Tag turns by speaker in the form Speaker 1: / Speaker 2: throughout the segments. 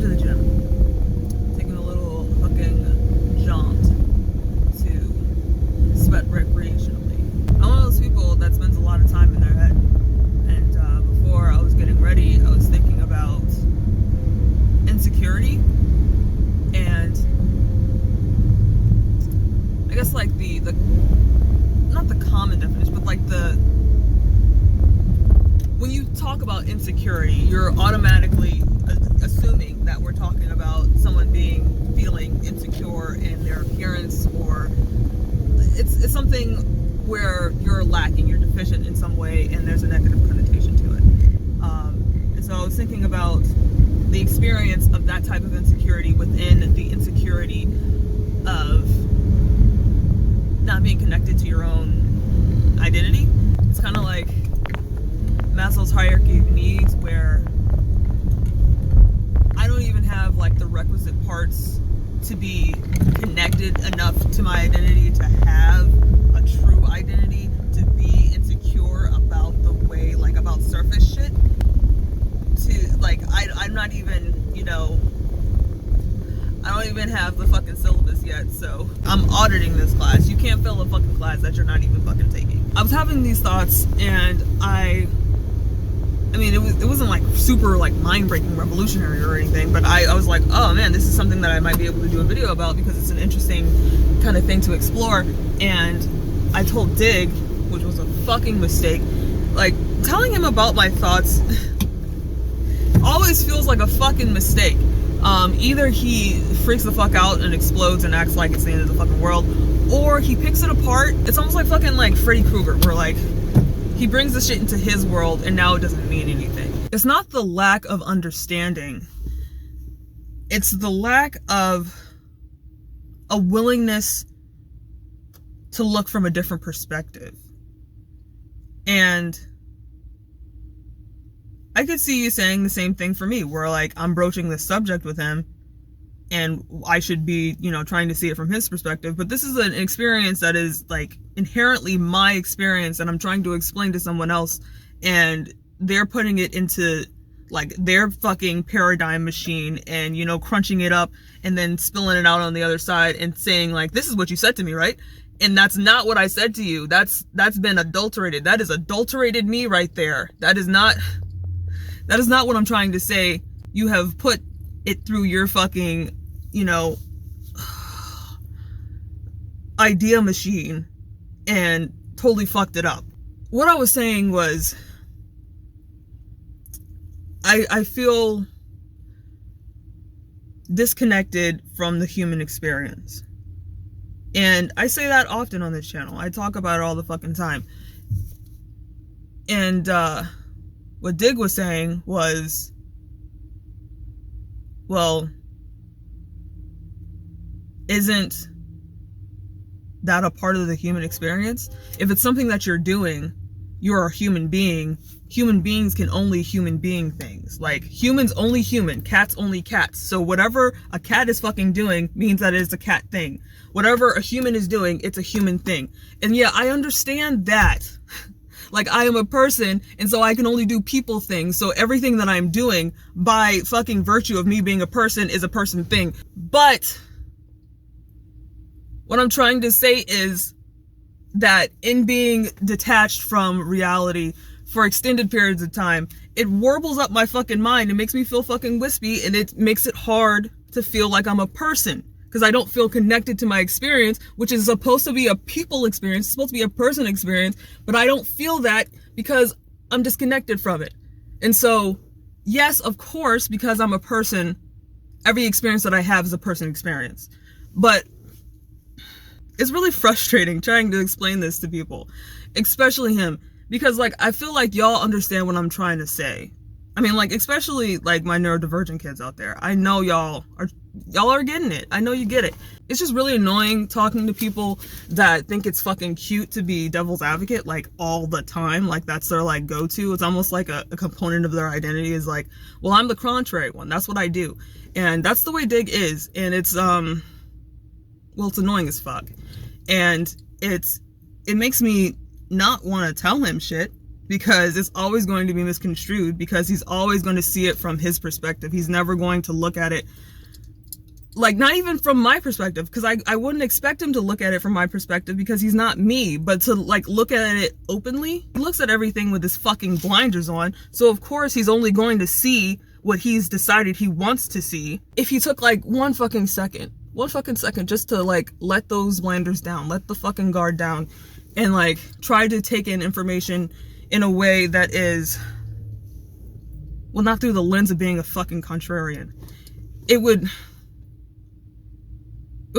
Speaker 1: to the gym. Taking a little fucking jaunt to sweat recreationally. I'm one of those people that spends a lot of time in their head. And before I was getting ready, I was thinking about insecurity. And I guess like the not the common definition, but like when you talk about insecurity, you're automatically assuming that we're talking about someone feeling insecure in their appearance, or it's something where you're lacking, you're deficient in some way, and there's a negative connotation to it. And so I was thinking about the experience of that type of insecurity within the insecurity of not being connected to your own identity. It's kind of like Maslow's hierarchy of needs, where I don't even have like the requisite parts to be connected enough to my identity to have a true identity, to be insecure about the way, like about surface shit, to like I'm not even, I don't even have the fucking syllabus yet, so I'm auditing this class. You can't fail a fucking class that you're not even fucking taking. I was having these thoughts, and I mean, it wasn't like super like mind-breaking, revolutionary or anything, but I was like, oh man, this is something that I might be able to do a video about because it's an interesting kind of thing to explore. And I told Dig, which was a fucking mistake, like telling him about my thoughts always feels like a fucking mistake. Either he freaks the fuck out and explodes and acts like it's the end of the fucking world, or he picks it apart. It's almost like fucking like Freddy Krueger, where like he brings the shit into his world and now it doesn't mean anything. It's not the lack of understanding. It's the lack of a willingness to look from a different perspective. And I could see you saying the same thing for me, where like I'm broaching this subject with him and I should be, trying to see it from his perspective. But this is an experience that is like inherently my experience, and I'm trying to explain to someone else, and they're putting it into like their fucking paradigm machine and, crunching it up and then spilling it out on the other side and saying like, this is what you said to me, right? And that's not what I said to you. That's been adulterated. That is adulterated me right there. That is not what I'm trying to say. You have put it through your fucking, idea machine and totally fucked it up. What I was saying was, I feel disconnected from the human experience. And I say that often on this channel. I talk about it all the fucking time. And what Dig was saying was, well, isn't that a part of the human experience? If it's something that you're doing, you're a human being. Human beings can only human being things. Like, humans only human, cats only cats. So whatever a cat is fucking doing means that it is a cat thing. Whatever a human is doing, it's a human thing. And yeah, I understand that. Like, I am a person, and so I can only do people things. So everything that I'm doing by fucking virtue of me being a person is a person thing. But what I'm trying to say is that in being detached from reality for extended periods of time, it warbles up my fucking mind. It makes me feel fucking wispy, and it makes it hard to feel like I'm a person, because I don't feel connected to my experience, which is supposed to be a people experience, it's supposed to be a person experience, but I don't feel that because I'm disconnected from it. And so, yes, of course, because I'm a person, every experience that I have is a person experience. But it's really frustrating trying to explain this to people, especially him, because like I feel like y'all understand what I'm trying to say. I mean, like, especially like my neurodivergent kids out there. I know y'all are getting it. I know you get it. It's just really annoying talking to people that think it's fucking cute to be devil's advocate like all the time. Like that's their like go-to. It's almost like a component of their identity is like, well, I'm the contrary one. That's what I do. And that's the way Dig is. And it's well, it's annoying as fuck. And it makes me not want to tell him shit, because it's always going to be misconstrued, because he's always going to see it from his perspective. He's never going to look at it, like, not even from my perspective, because I wouldn't expect him to look at it from my perspective, because he's not me. But to, like, look at it openly, he looks at everything with his fucking blinders on, so of course he's only going to see what he's decided he wants to see. If he took, like, one fucking second just to, like, let those blinders down, let the fucking guard down, and, like, try to take in information in a way that is, well, not through the lens of being a fucking contrarian, it would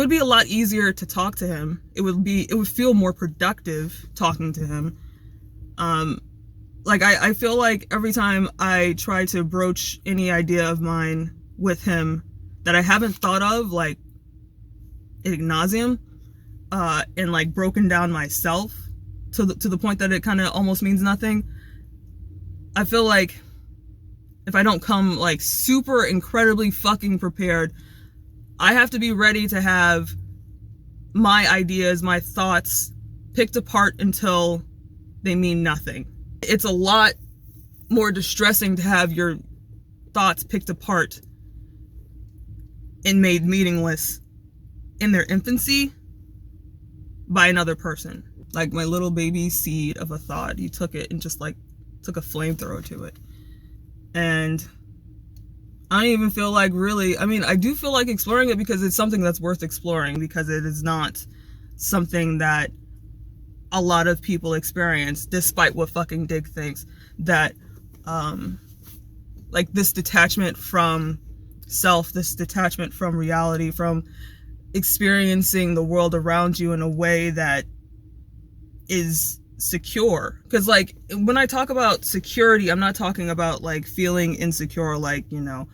Speaker 1: be a lot easier to talk to him. It would feel more productive talking to him. Like, I feel like every time I try to broach any idea of mine with him that I haven't thought of, like, ad nauseum, and, like, broken down myself to the point that it kind of almost means nothing, I feel like if I don't come, like, super incredibly fucking prepared, I have to be ready to have my ideas, my thoughts picked apart until they mean nothing. It's a lot more distressing to have your thoughts picked apart and made meaningless in their infancy by another person. Like my little baby seed of a thought, you took it and just, like, took a flamethrower to it. And I don't even feel like really, I mean, I do feel like exploring it because it's something that's worth exploring, because it is not something that a lot of people experience, despite what fucking Dig thinks, that, like, this detachment from self, this detachment from reality, from experiencing the world around you in a way that is secure. Because, like, when I talk about security, I'm not talking about, like, feeling insecure, like, you know,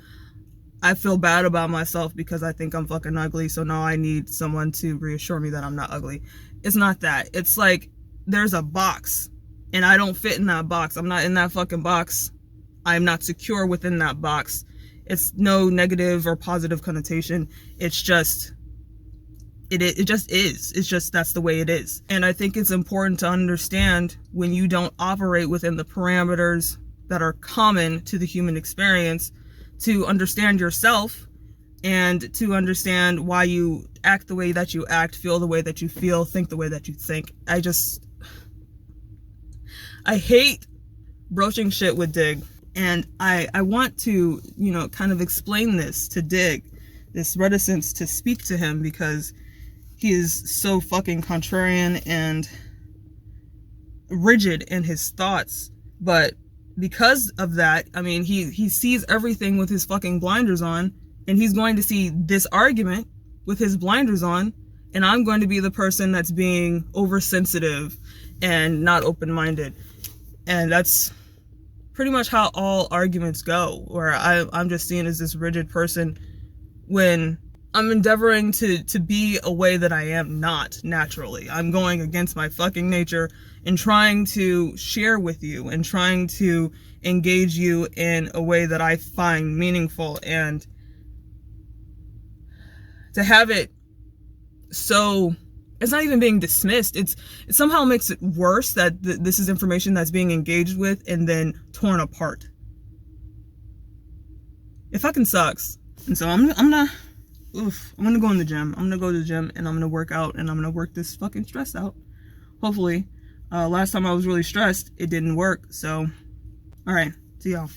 Speaker 1: I feel bad about myself because I think I'm fucking ugly, so now I need someone to reassure me that I'm not ugly. It's not that. It's like there's a box and I don't fit in that box. I'm not in that fucking box. I'm not secure within that box. It's no negative or positive connotation. It's just it just is. It's just, that's the way it is. And I think it's important to understand, when you don't operate within the parameters that are common to the human experience, to understand yourself and to understand why you act the way that you act, feel the way that you feel, think the way that you think. I hate broaching shit with Dig. And I want to, you know, kind of explain this to Dig, this reticence to speak to him, because he is so fucking contrarian and rigid in his thoughts. But because of that, I mean, he sees everything with his fucking blinders on, and he's going to see this argument with his blinders on, and I'm going to be the person that's being oversensitive and not open-minded. And that's pretty much how all arguments go, where I'm just seen as this rigid person when I'm endeavoring to be a way that I am not naturally. I'm going against my fucking nature and trying to share with you and trying to engage you in a way that I find meaningful. And to have it so, it's not even being dismissed. It somehow makes it worse that this is information that's being engaged with and then torn apart. It fucking sucks. And so I'm gonna go in the gym. I'm gonna go to the gym and I'm gonna work out and I'm gonna work this fucking stress out. Hopefully. Last time I was really stressed, it didn't work. So, all right. See y'all.